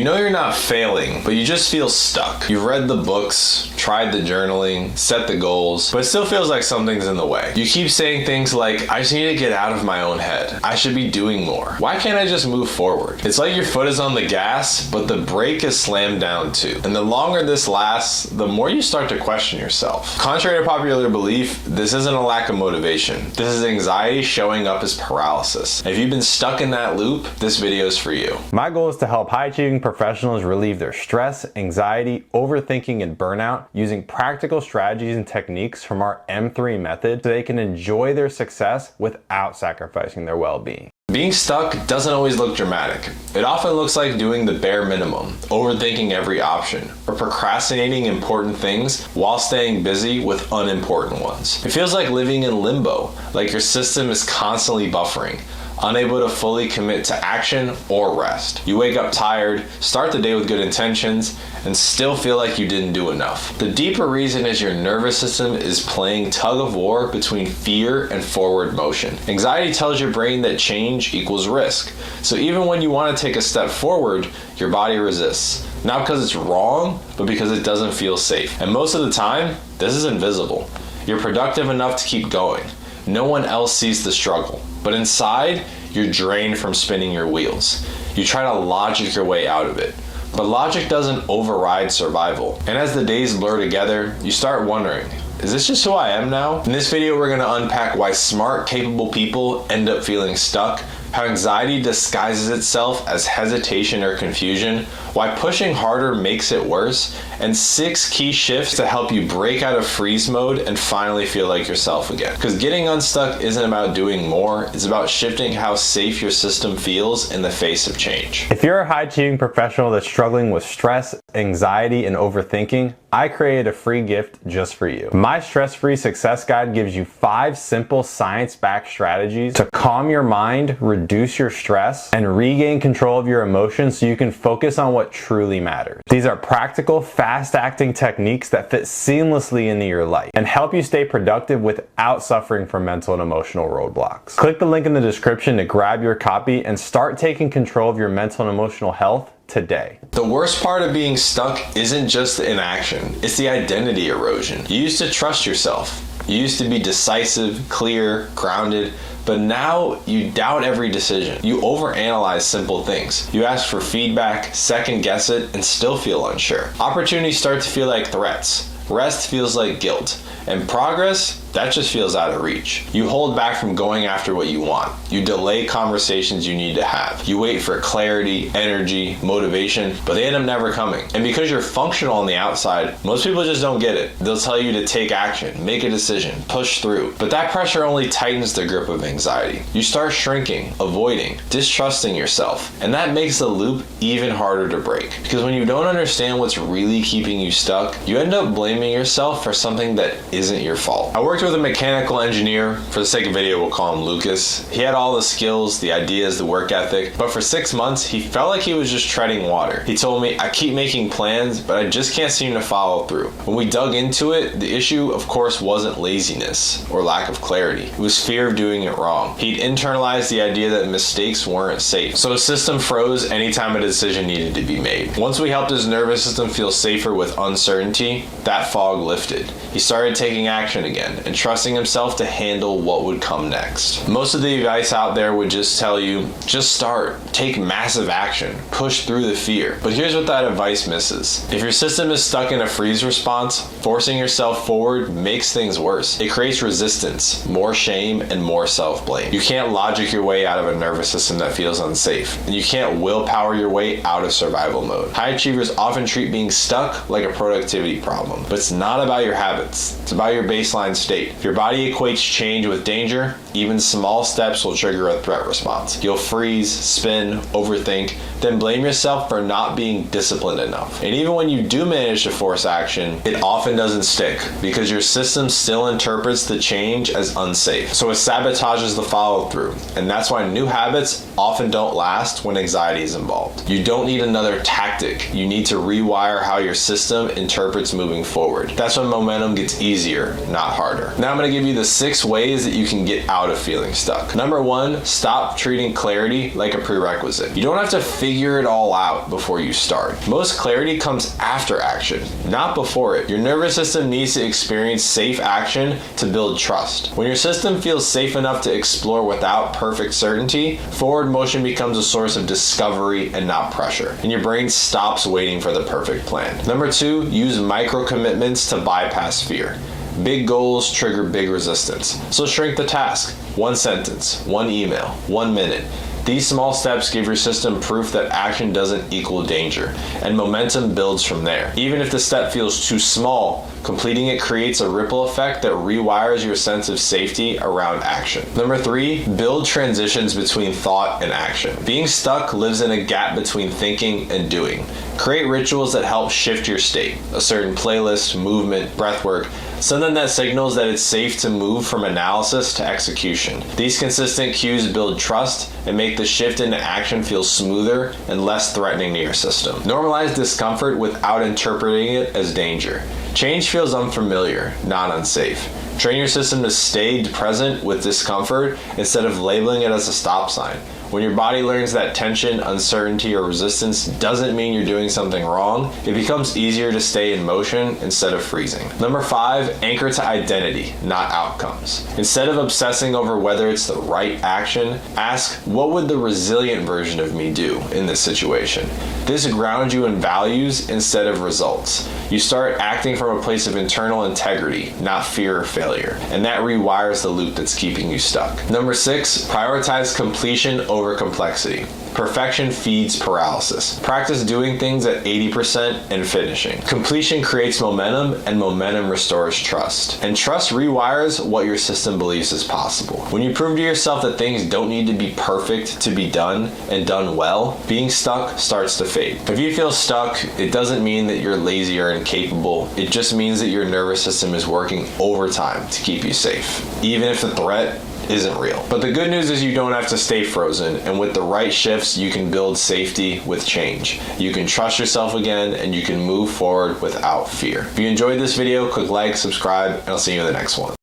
know you're not failing, but you just feel stuck. You've read the books, tried the journaling, set the goals, but it still feels like something's in the way. You keep saying things like, I just need to get out of my own head. I should be doing more. Why can't I just move forward? It's like your foot is on the gas, but the brake is slammed down too. And the longer this lasts, the more you start to question yourself. Contrary to popular belief, this isn't a lack of motivation. This is anxiety showing up as paralysis. If you've been stuck in that loop, this video is for you. My goal is to help high-achieving professionals relieve their stress, anxiety, overthinking, and burnout using practical strategies and techniques from our M3 method so they can enjoy their success without sacrificing their well-being. Being stuck doesn't always look dramatic. It often looks like doing the bare minimum, overthinking every option, or procrastinating important things while staying busy with unimportant ones. It feels like living in limbo, like your system is constantly buffering, unable to fully commit to action or rest. You wake up tired, start the day with good intentions, and still feel like you didn't do enough. The deeper reason is your nervous system is playing tug of war between fear and forward motion. Anxiety tells your brain that change equals risk. So even when you want to take a step forward, your body resists. Not because it's wrong, but because it doesn't feel safe. And most of the time, this is invisible. You're productive enough to keep going. No one else sees the struggle. But inside, you're drained from spinning your wheels. You try to logic your way out of it. But logic doesn't override survival. And as the days blur together, you start wondering, is this just who I am now? In this video, we're gonna unpack why smart, capable people end up feeling stuck, how anxiety disguises itself as hesitation or confusion, why pushing harder makes it worse, and 6 key shifts to help you break out of freeze mode and finally feel like yourself again. Because getting unstuck isn't about doing more, it's about shifting how safe your system feels in the face of change. If you're a high-achieving professional that's struggling with stress, anxiety, and overthinking, I created a free gift just for you. My stress-free success guide gives you 5 simple science-backed strategies to calm your mind, reduce your stress, and regain control of your emotions so you can focus on what truly matters. These are practical, fast-acting techniques that fit seamlessly into your life and help you stay productive without suffering from mental and emotional roadblocks. Click the link in the description to grab your copy and start taking control of your mental and emotional health today. The worst part of being stuck isn't just the inaction, it's the identity erosion. You used to trust yourself. You used to be decisive, clear, grounded, but now you doubt every decision. You overanalyze simple things. You ask for feedback, second guess it, and still feel unsure. Opportunities start to feel like threats. Rest feels like guilt. And progress, that just feels out of reach. You hold back from going after what you want. You delay conversations you need to have. You wait for clarity, energy, motivation, but they end up never coming. And because you're functional on the outside, most people just don't get it. They'll tell you to take action, make a decision, push through. But that pressure only tightens the grip of anxiety. You start shrinking, avoiding, distrusting yourself. And that makes the loop even harder to break. Because when you don't understand what's really keeping you stuck, you end up blaming yourself for something that isn't your fault. I worked with a mechanical engineer. For the sake of video, we'll call him Lucas. He had all the skills, the ideas, the work ethic, but for 6 months, he felt like he was just treading water. He told me, I keep making plans, but I just can't seem to follow through. When we dug into it, the issue, of course, wasn't laziness or lack of clarity. It was fear of doing it wrong. He'd internalized the idea that mistakes weren't safe. So his system froze anytime a decision needed to be made. Once we helped his nervous system feel safer with uncertainty, that fog lifted. He started taking action again and trusting himself to handle what would come next. Most of the advice out there would just tell you, just start, take massive action, push through the fear. But here's what that advice misses. If your system is stuck in a freeze response, forcing yourself forward makes things worse. It creates resistance, more shame, and more self-blame. You can't logic your way out of a nervous system that feels unsafe, and you can't willpower your way out of survival mode. High achievers often treat being stuck like a productivity problem, but it's not about your habits. It's about your baseline state. If your body equates change with danger, even small steps will trigger a threat response. You'll freeze, spin, overthink, then blame yourself for not being disciplined enough. And even when you do manage to force action, it often doesn't stick because your system still interprets the change as unsafe. So it sabotages the follow through. And that's why new habits often don't last when anxiety is involved. You don't need another tactic. You need to rewire how your system interprets moving forward. That's when momentum gets easier, not harder. stronger. Now I'm going to give you the 6 ways that you can get out of feeling stuck. Number 1, stop treating clarity like a prerequisite. You don't have to figure it all out before you start. Most clarity comes after action, not before it. Your nervous system needs to experience safe action to build trust. When your system feels safe enough to explore without perfect certainty, forward motion becomes a source of discovery and not pressure, and your brain stops waiting for the perfect plan. Number 2, use micro commitments to bypass fear. Big goals trigger big resistance. So shrink the task. 1 sentence, 1 email, 1 minute. These small steps give your system proof that action doesn't equal danger, and momentum builds from there. Even if the step feels too small, completing it creates a ripple effect that rewires your sense of safety around action. Number 3, build transitions between thought and action. Being stuck lives in a gap between thinking and doing. Create rituals that help shift your state. A certain playlist, movement, breathwork, something that signals that it's safe to move from analysis to execution. These consistent cues build trust and make the shift into action feel smoother and less threatening to your system. Normalize discomfort without interpreting it as danger. Change feels unfamiliar, not unsafe. Train your system to stay present with discomfort instead of labeling it as a stop sign. When your body learns that tension, uncertainty, or resistance doesn't mean you're doing something wrong, it becomes easier to stay in motion instead of freezing. Number 5, anchor to identity, not outcomes. Instead of obsessing over whether it's the right action, ask, what would the resilient version of me do in this situation? This grounds you in values instead of results. You start acting from a place of internal integrity, not fear or failure, and that rewires the loop that's keeping you stuck. Number 6, prioritize completion over complexity. Perfection feeds paralysis. Practice doing things at 80% and finishing. Completion creates momentum, and momentum restores trust. And trust rewires what your system believes is possible. When you prove to yourself that things don't need to be perfect to be done and done well, being stuck starts to fade. If you feel stuck, it doesn't mean that you're lazy or incapable. It just means that your nervous system is working overtime to keep you safe, even if the threat isn't real. But the good news is you don't have to stay frozen, and with the right shifts, you can build safety with change. You can trust yourself again, and you can move forward without fear. If you enjoyed this video, click like, subscribe, and I'll see you in the next one.